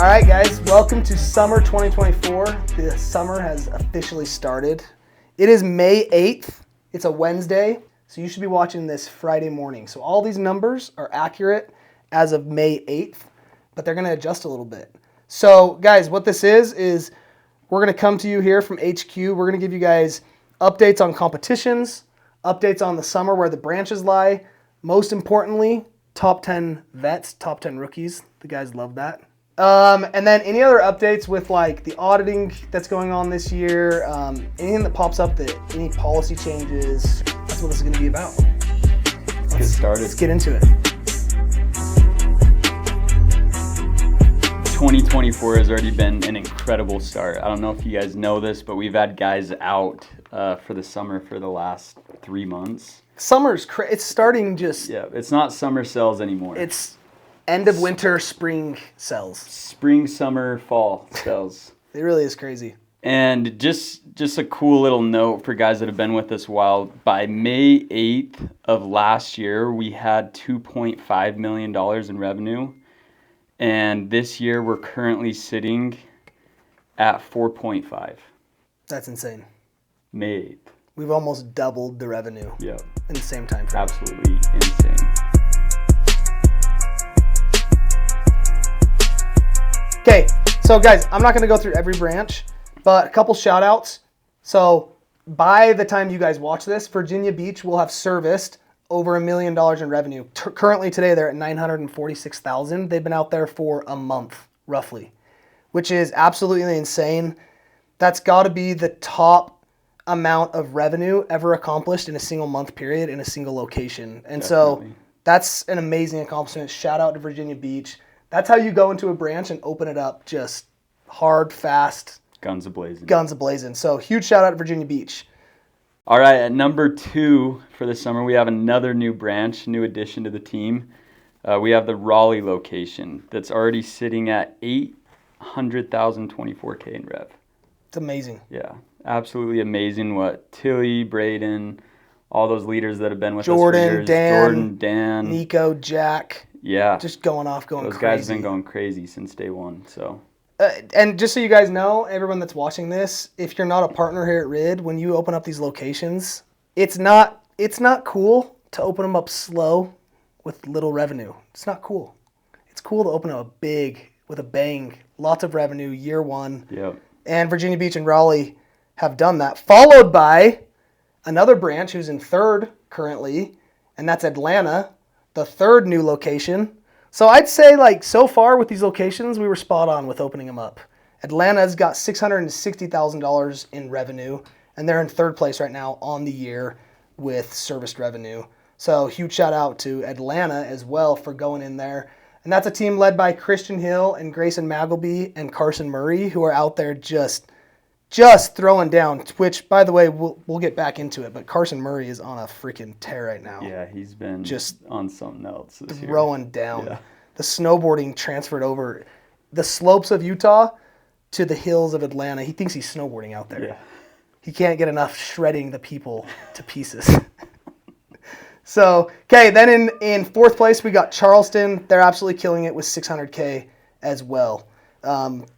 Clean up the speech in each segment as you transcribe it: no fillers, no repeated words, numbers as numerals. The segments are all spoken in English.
All right, guys, welcome to summer 2024. The summer has officially started. It is May 8th. It's a Wednesday, so you should be watching this Friday morning. So all these numbers are accurate as of May 8th, but they're going to adjust a little bit. So, guys, what this is we're going to come to you here from HQ. We're going to give you guys updates on competitions, updates on the summer where the branches lie, most importantly, top 10 vets, top 10 rookies. The guys love that. And then any other updates with like the auditing that's going on this year, anything that pops up, any policy changes, that's what this is going to be about. Let's get started. Let's get into it. 2024 has already been an incredible start. I don't know if you guys know this, but we've had guys out for the summer for the last 3 months. Summer's it's starting just... Yeah, it's not summer cells anymore. It's end of winter, spring cells. Spring, summer, fall cells. It really is crazy. And just a cool little note for guys that have been with us a while. By May 8th of last year, we had $2.5 million in revenue. And this year, we're currently sitting at 4.5. That's insane. May 8th. We've almost doubled the revenue in the same time frame. Absolutely insane. Okay, so guys, I'm not going to go through every branch, but a couple shout outs. So by the time you guys watch this, Virginia Beach will have serviced over $1 million in revenue. Currently today, they're at $946,000. They've been out there for a month, roughly, which is absolutely insane. That's got to be the top amount of revenue ever accomplished in a single month period in a single location. And Definitely. So that's an amazing accomplishment. Shout out to Virginia Beach. That's how you go into a branch and open it up just hard, fast. Guns a-blazing. Guns a-blazing. So huge shout out to Virginia Beach. All right, at number 2 for the summer, we have another new branch, new addition to the team. We have the Raleigh location that's already sitting at $800,024K in rev. It's amazing. Yeah, absolutely amazing what Tilly, Braden, all those leaders that have been with Jordan, us for years. Jordan, Dan, Nico, Jack. Yeah. Just going crazy. Those guys have been going crazy since day one, so. And just so you guys know, everyone that's watching this, if you're not a partner here at Ridd, when you open up these locations, it's not cool to open them up slow with little revenue. It's not cool. It's cool to open up big with a bang, lots of revenue, year one. Yep. And Virginia Beach and Raleigh have done that, followed by another branch who's in third currently, and that's Atlanta, the third new location. So I'd say, like, so far with these locations, we were spot on with opening them up. Atlanta's got $660,000 in revenue, and they're in third place right now on the year with serviced revenue. So huge shout out to Atlanta as well for going in there. And that's a team led by Christian Hill and Grayson Magleby and Carson Murray, who are out there just throwing down, which, by the way, we'll get back into it, but Carson Murray is on a freaking tear right now. Yeah, he's been just on something else this year. Throwing down. Yeah. The snowboarding transferred over the slopes of Utah to the hills of Atlanta. He thinks he's snowboarding out there. Yeah. He can't get enough shredding the people to pieces. So, okay, then in fourth place, we got Charleston. They're absolutely killing it with $600K as well.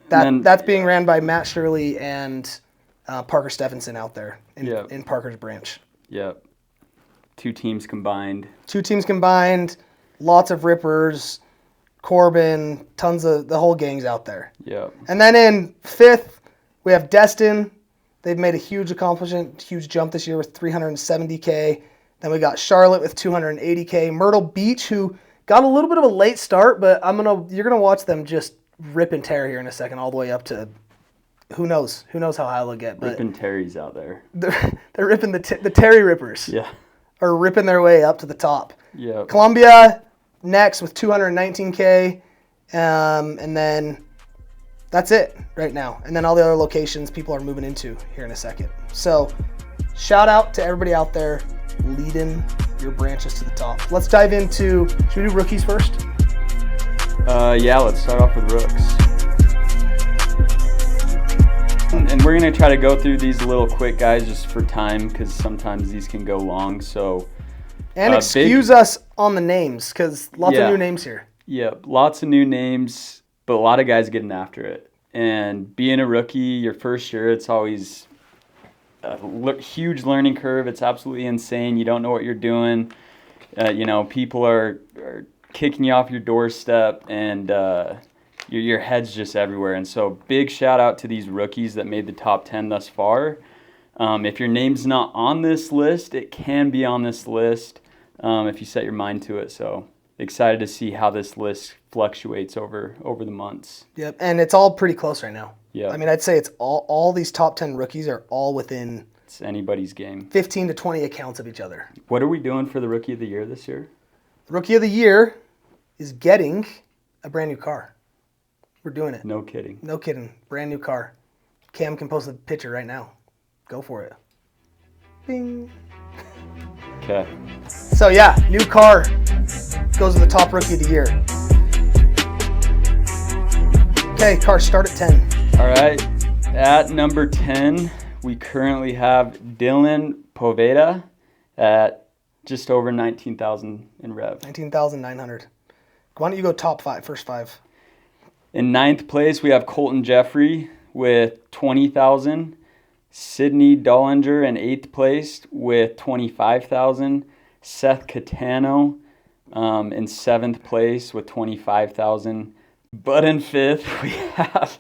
That's being ran by Matt Shirley and Parker Stephenson out there in Parker's branch. Yep. 2 teams combined. Lots of rippers, Corbin, tons of the whole gang's out there. Yep. And then in fifth, we have Destin. They've made a huge accomplishment, huge jump this year with $370K. Then we got Charlotte with $280K. Myrtle Beach, who got a little bit of a late start, but you're gonna watch them just rip and tear here in a second, all the way up to who knows how high they'll get. But ripping Terry's out there. They're ripping the Terry Rippers. Yeah. Are ripping their way up to the top. Yeah. Columbia next with $219K, and then that's it right now. And then all the other locations people are moving into here in a second. So shout out to everybody out there leading your branches to the top. Let's dive into, should we do rookies first? Yeah, let's start off with Rooks. And we're going to try to go through these a little quick, guys, just for time, because sometimes these can go long. So, and excuse us on the names, because lots of new names here. Yeah, lots of new names. but a lot of guys getting after it. And being a rookie, your first year, it's always a huge learning curve. It's absolutely insane. You don't know what you're doing. People are kicking you off your doorstep, and your head's just everywhere. And so big shout out to these rookies that made the top 10 thus far. If your name's not on this list, it can be on this list if you set your mind to it. So excited to see how this list fluctuates over the months. Yep, and it's all pretty close right now. Yeah. I mean, I'd say it's all these top 10 rookies are all within It's anybody's game. 15 to 20 accounts of each other. What are we doing for the Rookie of the Year this year? The Rookie of the Year is getting a brand new car. We're doing it. No kidding. No kidding. Brand new car. Cam can post the picture right now. Go for it. Bing. Okay. So yeah, new car goes to the top Rookie of the Year. Okay, car, start at 10. All right. At number 10, we currently have Dylan Poveda at just over 19,000 in rev. 19,900. Why don't you go top 5, first 5? In 9th place, we have Colton Jeffrey with 20,000. Sydney Dollinger in 8th place with 25,000. Seth Catano in 7th place with 25,000. But in 5th, we have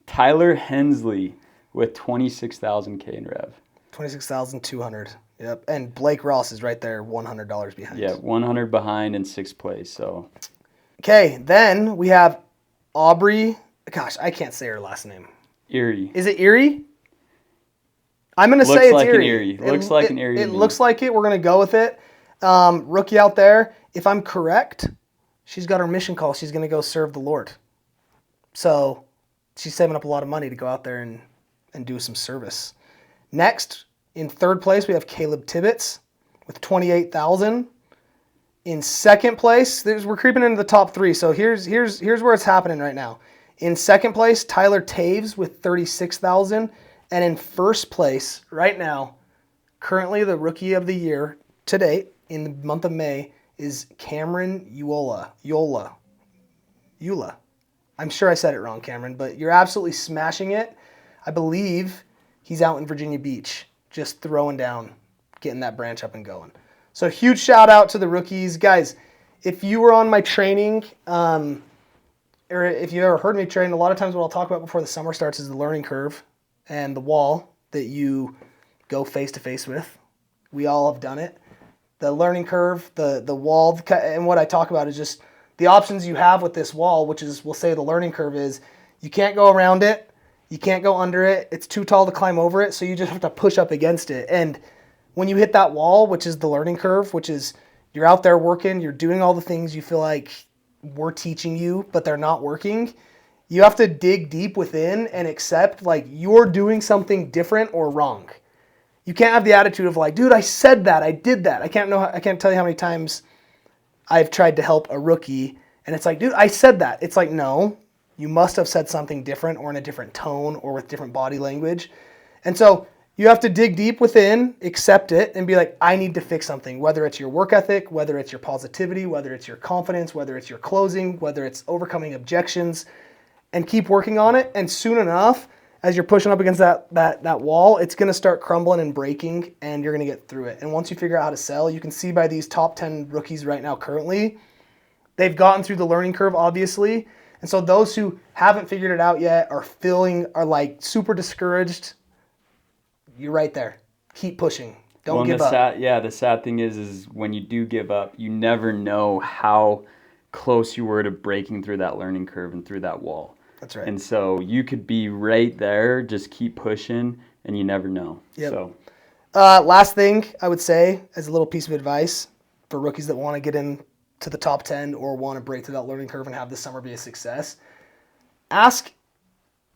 Tyler Hensley with 26,000 K in rev. 26,200. Yep. And Blake Ross is right there, $100 behind. Yeah, 100 behind in 6th place. So. Okay, then we have Aubrey. Gosh, I can't say her last name. Erie. Is it Erie? I'm going to say it's like Erie. An Erie. Looks like an Erie. It looks like it. We're going to go with it. Rookie out there, if I'm correct, she's got her mission call. She's going to go serve the Lord. So she's saving up a lot of money to go out there and do some service. Next, in 3rd place, we have Caleb Tibbetts with 28,000. In 2nd place, we're creeping into the top 3. So here's where it's happening right now. In 2nd place, Tyler Taves with 36,000. And in 1st place, right now, currently the Rookie of the Year to date, in the month of May, is Cameron Eula. I'm sure I said it wrong, Cameron, but you're absolutely smashing it. I believe he's out in Virginia Beach, just throwing down, getting that branch up and going. So huge shout out to the rookies. Guys, if you were on my training, or if you ever heard me train, a lot of times what I'll talk about before the summer starts is the learning curve and the wall that you go face to face with. We all have done it. The learning curve, the wall, and what I talk about is just the options you have with this wall, which is, we'll say the learning curve is, you can't go around it, you can't go under it, it's too tall to climb over it, so you just have to push up against it. And when you hit that wall, which is the learning curve, which is you're out there working, you're doing all the things you feel like we're teaching you, but they're not working, you have to dig deep within and accept like you're doing something different or wrong. You can't have the attitude of like, dude, I said that, I did that. I can't tell you how many times I've tried to help a rookie and it's like, dude, I said that. It's like, no, you must have said something different or in a different tone or with different body language. And so you have to dig deep within, accept it, and be like, I need to fix something, whether it's your work ethic, whether it's your positivity, whether it's your confidence, whether it's your closing, whether it's overcoming objections, and keep working on it. And soon enough, as you're pushing up against that wall, it's going to start crumbling and breaking, and you're going to get through it. And once you figure out how to sell, you can see by these top 10 rookies right now currently, they've gotten through the learning curve, obviously. And so those who haven't figured it out yet are like super discouraged. You're right there. Keep pushing. Don't give up. The sad thing is when you do give up, you never know how close you were to breaking through that learning curve and through that wall. That's right. And so you could be right there, just keep pushing, and you never know. Yep. So, last thing I would say as a little piece of advice for rookies that want to get into the top 10 or want to break through that learning curve and have this summer be a success, ask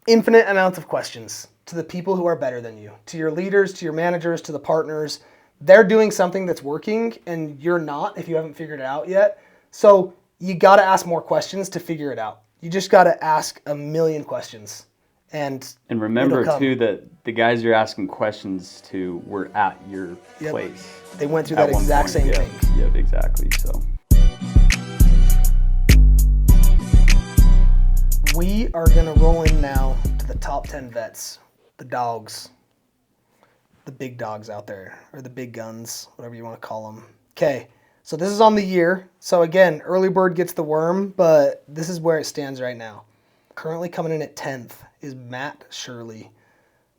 infinite amounts of questions to the people who are better than you, to your leaders, to your managers, to the partners. They're doing something that's working and you're not if you haven't figured it out yet. So you got to ask more questions to figure it out. You just got to ask a million questions. And remember, too, that the guys you're asking questions to were at your place. They went through that exact same thing. Yep, exactly. So. We are going to roll in now to the top 10 vets, the dogs, the big dogs out there, or the big guns, whatever you want to call them. Okay, so this is on the year. So again, early bird gets the worm, but this is where it stands right now. Currently coming in at 10th is Matt Shirley,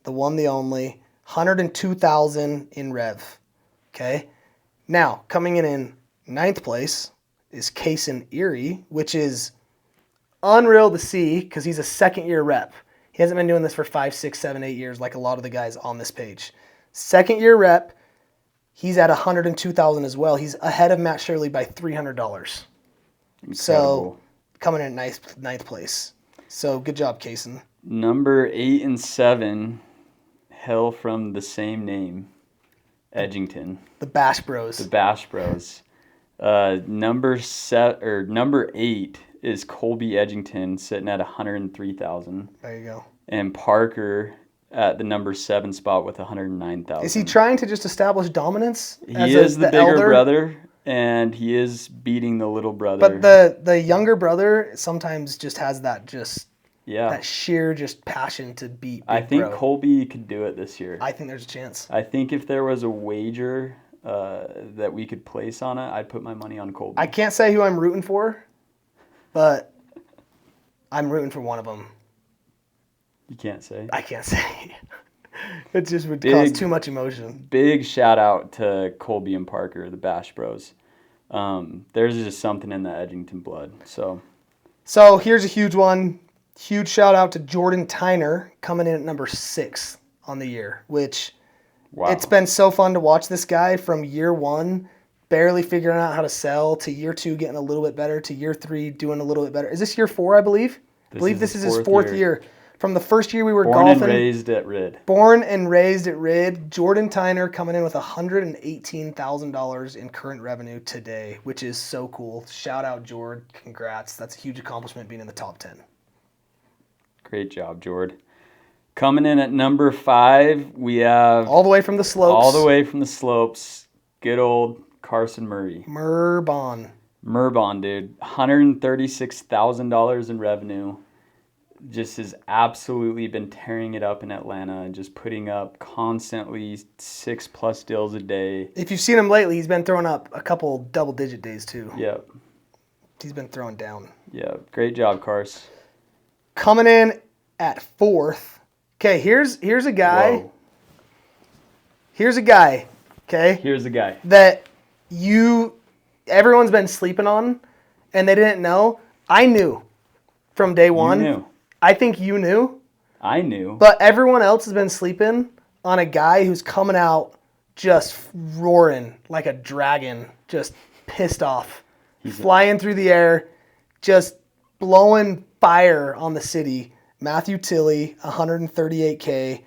the one, the only, 102,000 in rev. Okay, now coming in 9th place is Carson Erie, which is unreal to see because he's a second-year rep. He hasn't been doing this for 5, 6, 7, 8 years like a lot of the guys on this page. Second-year rep, he's at 102,000 as well. He's ahead of Matt Shirley by $300. So coming in at ninth place. So good job, Carson. Number 8 and 7 hail from the same name, Edgington. The Bash Bros. The Bash Bros. Number 8 is Colby Edgington, sitting at 103,000. There you go. And Parker at the number 7 spot with 109,000. Is he trying to just establish dominance? He is the bigger brother, and he is beating the little brother. But the younger brother sometimes just has that that sheer just passion to beat big I think bro. Colby could do it this year. I think there's a chance. I think if there was a wager that we could place on it, I'd put my money on Colby. I can't say who I'm rooting for, but I'm rooting for one of them. You can't say? I can't say. It just would cause too much emotion. Big shout out to Colby and Parker, the Bash Bros. There's just something in the Edgington blood. So here's a huge one. Huge shout out to Jordan Tyner coming in at number 6 on the year, which it's been so fun to watch this guy from year 1, barely figuring out how to sell, to year 2 getting a little bit better, to year 3 doing a little bit better. Is this year 4, I believe? I believe this is his 4th year. From the first year we were golfing. Born and raised at Ridd. Born and raised at Ridd. Jordan Tyner coming in with $118,000 in current revenue today, which is so cool. Shout out, Jord. Congrats. That's a huge accomplishment being in the top 10. Great job, Jord. Coming in at number 5, we have... All the way from the slopes. Good old Carson Murray. Murbon, dude. $136,000 in revenue. Just has absolutely been tearing it up in Atlanta and just putting up constantly 6+ deals a day. If you've seen him lately, he's been throwing up a couple double-digit days too. Yep. He's been throwing down. Yeah, great job, Cars. Coming in at 4th. Okay, here's a guy. Whoa. Here's a guy. Okay. Here's a guy that everyone's been sleeping on, and they didn't know. I knew from day one. You knew. I think you knew. I knew. But everyone else has been sleeping on a guy who's coming out just roaring like a dragon, just pissed off, flying through the air, just blowing fire on the city. Matthew Tilley, 138K.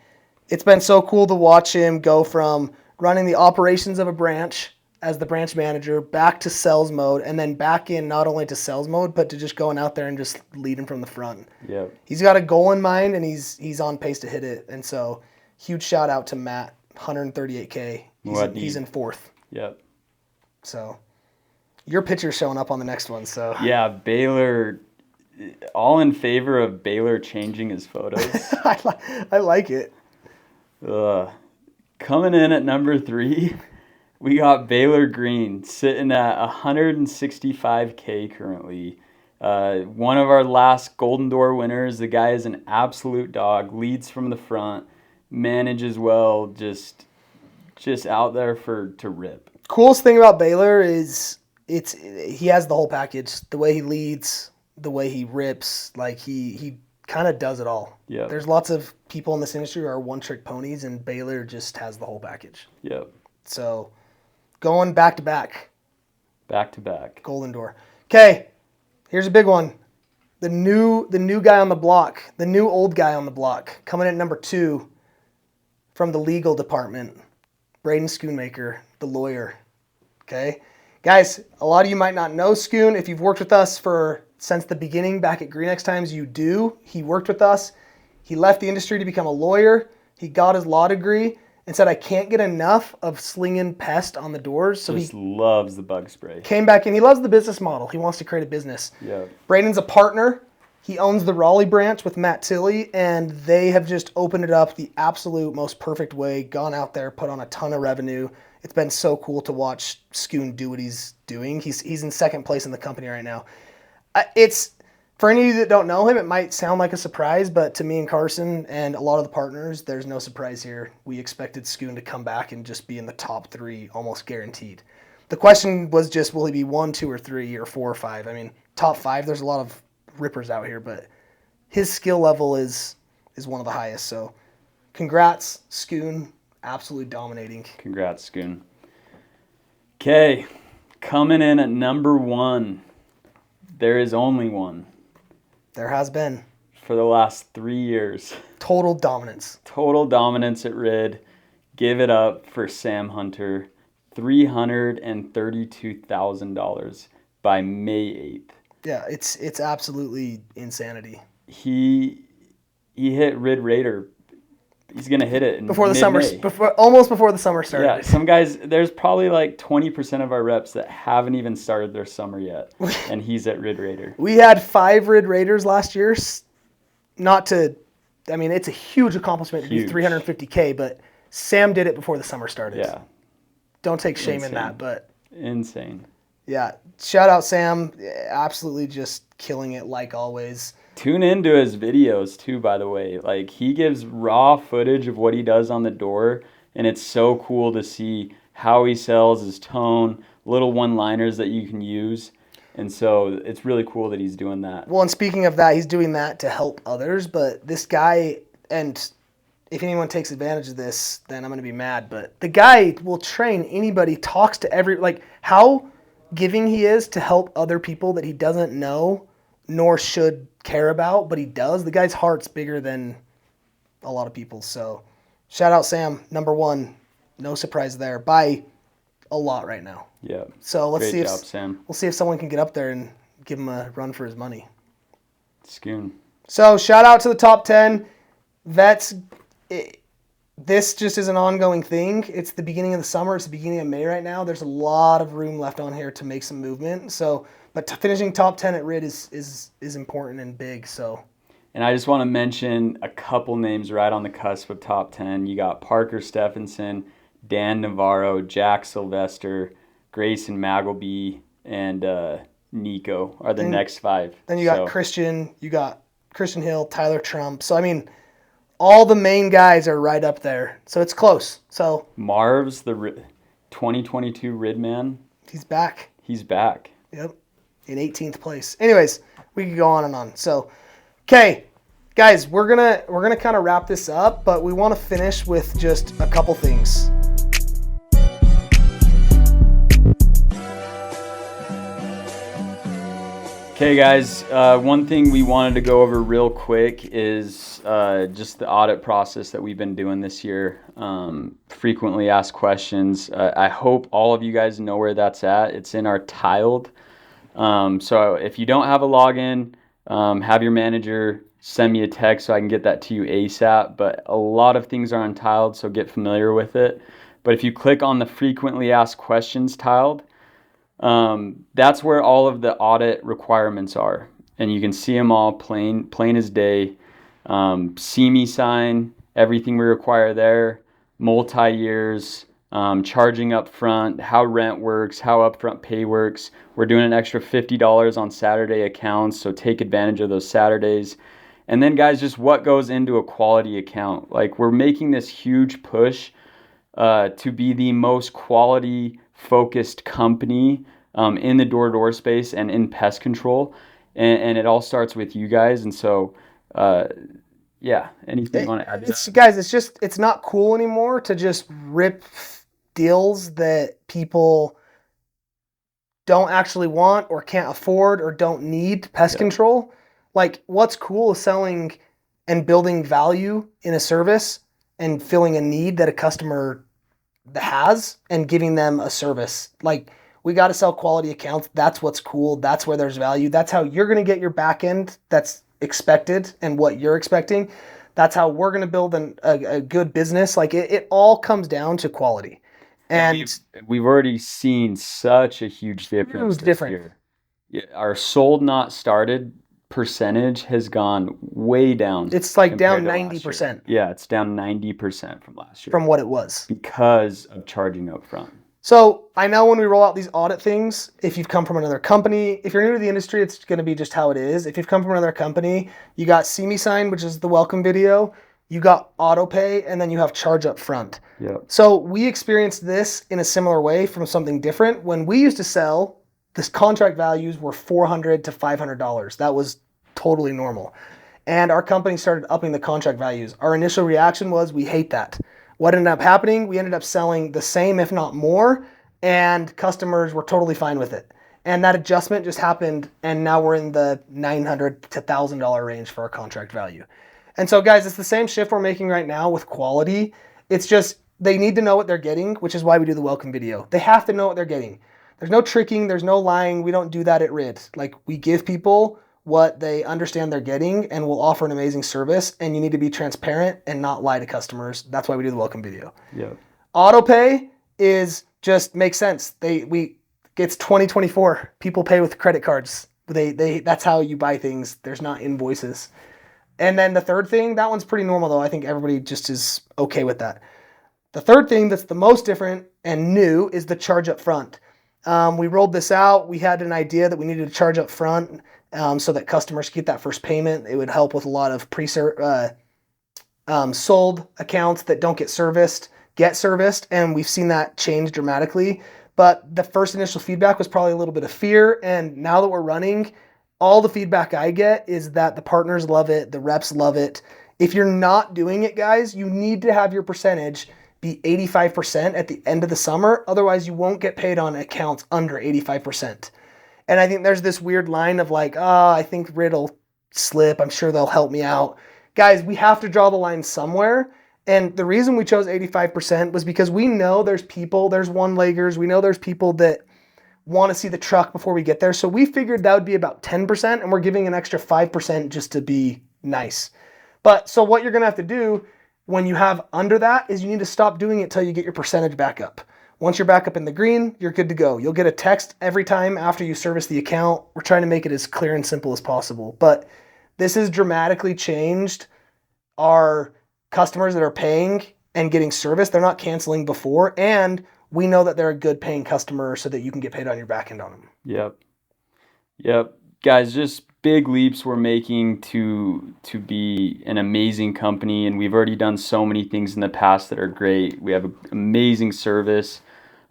It's been so cool to watch him go from running the operations of a branch as the branch manager back to sales mode, and then back in not only to sales mode, but to just going out there and just leading from the front. Yep. He's got a goal in mind, and he's on pace to hit it. And so huge shout out to Matt, 138K. He's in 4th. Yep. So your picture's showing up on the next one. So yeah, Baylor, all in favor of Baylor changing his photos. I like it. Coming in at number 3, we got Baylor Green sitting at 165K currently. One of our last Golden Door winners. The guy is an absolute dog. Leads from the front, manages well. Just out there to rip. Coolest thing about Baylor is he has the whole package. The way he leads, the way he rips, like he kind of does it all. Yeah. There's lots of people in this industry who are one-trick ponies, and Baylor just has the whole package. Yep. So going back to back. Back to back. Golden Door. Okay, here's a big one. The new guy on the block, the new old guy on the block, coming in at number 2 from the legal department, Braden Schoonmaker, the lawyer. Okay, guys, a lot of you might not know Schoon. If you've worked with us since the beginning back at Green X Times, you do. He worked with us. He left the industry to become a lawyer. He got his law degree and said, I can't get enough of slinging pest on the doors. So he loves the bug spray. Came back in. He loves the business model. He wants to create a business. Yeah. Braden's a partner. He owns the Raleigh branch with Matt Tilley, and they have just opened it up the absolute most perfect way, gone out there, put on a ton of revenue. It's been so cool to watch Scoon do what he's doing. He's in second place in the company right now. It's for any of you that don't know him, it might sound like a surprise, but to me and Carson and a lot of the partners, there's no surprise here. We expected Scoon to come back and just be in the top 3, almost guaranteed. The question was just, will he be 1, 2, or 3, or 4 or 5? I mean, top 5, there's a lot of rippers out here, but his skill level is one of the highest. So congrats, Scoon, absolutely dominating. Congrats, Scoon. Okay, coming in at number 1. There is only one. There has been. For the last 3 years. Total dominance. Total dominance at Ridd. Give it up for Sam Hunter. $332,000 by May 8th. Yeah, it's absolutely insanity. He hit Ridd Raider. He's gonna hit it before the summer, almost before the summer started. Yeah, some guys. There's probably like 20% of our reps that haven't even started their summer yet, and he's at Ridd Raider. We had 5 Ridd Raiders last year. It's a huge accomplishment to do 350K, but Sam did it before the summer started. Yeah. Don't take shame in that, but insane. Yeah, shout out Sam, absolutely just killing it like always. Tune into his videos too, by the way. Like, he gives raw footage of what he does on the door, and it's so cool to see how he sells, his tone, little one-liners that you can use. And so it's really cool that he's doing that. Well, and speaking of that, he's doing that to help others, but this guy, and if anyone takes advantage of this, then I'm going to be mad, but the guy will train anybody, talks to how giving he is to help other people that he doesn't know nor should care about, but he does. The guy's heart's bigger than a lot of people's. So shout out Sam, number 1. No surprise there by a lot right now. Yeah. So let's see Sam. We'll see if someone can get up there and give him a run for his money. Scoon. So shout out to the top 10. This just is an ongoing thing. It's the beginning of the summer. It's the beginning of May right now. There's a lot of room left on here to make some movement. So, but finishing top 10 at Ridd is important and big. So, and I just want to mention a couple names right on the cusp of top 10. You got Parker Stephenson, Dan Navarro, Jack Sylvester, Grayson Magleby, and Nico are the next 5. Then you got Christian Hill, Tyler Trump. So, I mean, all the main guys are right up there. So it's close. So Marv's the 2022 Ridd man. He's back. Yep. In 18th place. Anyways, we could go on and on. So, okay, guys, we're gonna kind of wrap this up, but we want to finish with just a couple things. Okay, guys, one thing we wanted to go over real quick is just the audit process that we've been doing this year. Frequently asked questions. I hope all of you guys know where that's at. It's in our tiled. So if you don't have a login, have your manager send me a text so I can get that to you ASAP. But a lot of things are untiled, so get familiar with it. But if you click on the frequently asked questions tiled, that's where all of the audit requirements are, and you can see them all plain as day. See me sign, everything we require there, multi-years, charging up front, how rent works, how upfront pay works. We're doing an extra $50 on Saturday accounts, so take advantage of those Saturdays. And then, guys, just what goes into a quality account. Like, we're making this huge push to be the most quality focused company in the door-to-door space and in pest control, and it all starts with you guys. And so anything you want to add to that? Guys, it's not cool anymore to just rip deals that people don't actually want or can't afford or don't need pest control. Like, what's cool is selling and building value in a service and filling a need that a customer has and giving them a service. Like, we got to sell quality accounts. That's what's cool. That's where there's value. That's how you're going to get your back end that's expected and what you're expecting. That's how we're going to build a good business. Like, it all comes down to quality. And we've already seen such a huge difference this year. Yeah, our sold not started percentage has gone way down. It's like down compared to last 90% year. Yeah, it's down 90% from last year from what it was. because of charging up front. So I know when we roll out these audit things, if you've come from another company, if you're new to the industry, it's going to be just how it is. If you've come from another company, you got See Me Sign, which is the welcome video. You got auto pay, and then you have charge up front. Yep. So we experienced this in a similar way from something different. When we used to sell, this contract values were $400 to $500. That was totally normal. And our company started upping the contract values. Our initial reaction was, we hate that. What ended up happening? We ended up selling the same, if not more, and customers were totally fine with it. And that adjustment just happened, and now we're in the $900 to $1,000 range for our contract value. And so, guys, it's the same shift we're making right now with quality. It's just they need to know what they're getting, which is why we do the welcome video. They have to know what they're getting. There's no tricking. There's no lying. We don't do that at Ridd. Like, we give people what they understand they're getting, and we'll offer an amazing service, and you need to be transparent and not lie to customers. That's why we do the welcome video. Yeah. Auto pay is just makes sense. It's 2024. People pay with credit cards. That's how you buy things. There's not invoices. And then the third thing, that one's pretty normal though. I think everybody just is okay with that. The third thing that's the most different and new is the charge up front. We rolled this out. We had an idea that we needed to charge up front so that customers get that first payment. It would help with a lot of sold accounts that don't get serviced, and we've seen that change dramatically. But the first initial feedback was probably a little bit of fear, and now that we're running, all the feedback I get is that the partners love it, the reps love it. If you're not doing it, guys, you need to have your percentage be 85% at the end of the summer. Otherwise, you won't get paid on accounts under 85%. And I think there's this weird line of like, I think Ridd will slip. I'm sure they'll help me out. Guys, we have to draw the line somewhere. And the reason we chose 85% was because we know there's one-leggers. We know there's people that want to see the truck before we get there. So we figured that would be about 10%, and we're giving an extra 5% just to be nice. But so what you're going to have to do when you have under that is you need to stop doing it till you get your percentage back up. Once you're back up in the green, you're good to go. You'll get a text every time after you service the account. We're trying to make it as clear and simple as possible. But this has dramatically changed our customers that are paying and getting service. They're not canceling before, and we know that they're a good paying customer so that you can get paid on your back end on them. Yep. Guys, just big leaps we're making to be an amazing company, and we've already done so many things in the past that are great. We have amazing service.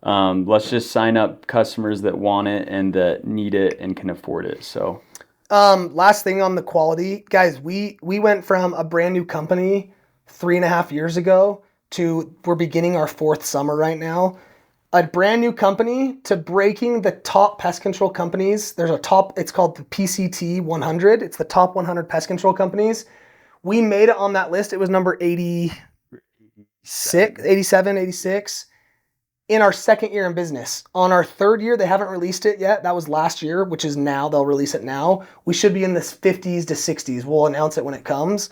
Let's just sign up customers that want it and that need it and can afford it. So last thing on the quality, guys, we went from a brand new company 3.5 years ago to we're beginning our 4th summer right now. A brand new company to breaking the top pest control companies. There's a top, it's called the PCT 100. It's the top 100 pest control companies. We made it on that list. It was number 87, 86 in our 2nd year in business. On our 3rd year, they haven't released it yet. That was last year, which is now. They'll release it now. We should be in the 50s to 60s. We'll announce it when it comes.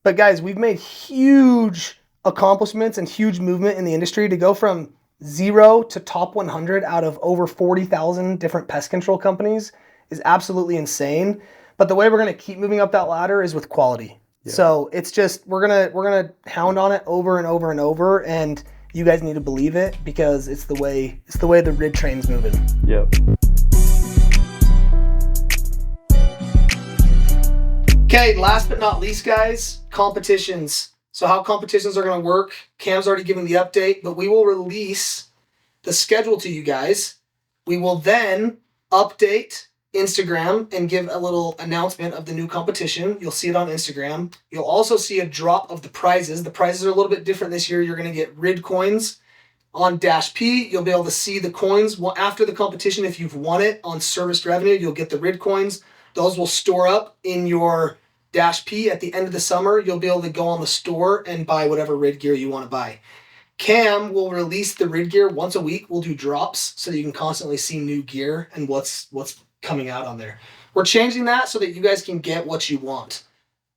But guys, we've made huge accomplishments and huge movement in the industry to go from 0 to top 100 out of over 40,000 different pest control companies is absolutely insane. But the way we're going to keep moving up that ladder is with quality. Yeah. So it's just we're gonna hound on it over and over and over, and you guys need to believe it because it's the way the Ridd train's moving. Yep. Okay, last but not least, guys, competitions. So how competitions are going to work, Cam's already given the update, but we will release the schedule to you guys. We will then update Instagram and give a little announcement of the new competition. You'll see it on Instagram. You'll also see a drop of the prizes. The prizes are a little bit different this year. You're going to get Ridd coins on Dash P. You'll be able to see the coins. Well, after the competition, if you've won it on serviced revenue, you'll get the Ridd coins. Those will store up in your Dash P. At the end of the summer, you'll be able to go on the store and buy whatever Ridd gear you want to buy. Cam will release the Ridd gear once a week. We'll do drops so that you can constantly see new gear and what's coming out on there. We're changing that so that you guys can get what you want.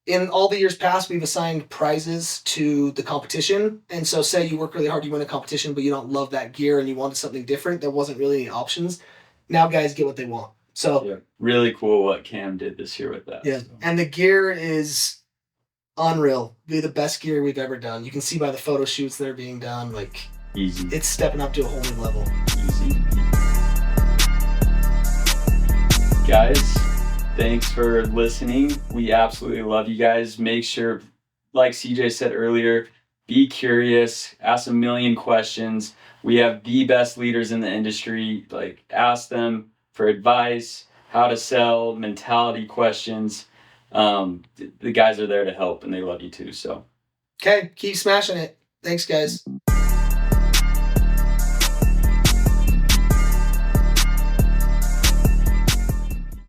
In all the years past, we've assigned prizes to the competition. And so say you work really hard, you win a competition, but you don't love that gear and you wanted something different. There wasn't really any options. Now guys get what they want. So really cool what Cam did this year with that. Yeah, so. And the gear is unreal. Be the best gear we've ever done. You can see by the photo shoots that are being done, like Easy. It's stepping up to a whole new level. Easy. Guys, thanks for listening. We absolutely love you guys. Make sure, like CJ said earlier, be curious, ask a million questions. We have the best leaders in the industry. Like, ask them for advice, how to sell, mentality questions. The guys are there to help, and they love you too. So, okay, keep smashing it. Thanks, guys.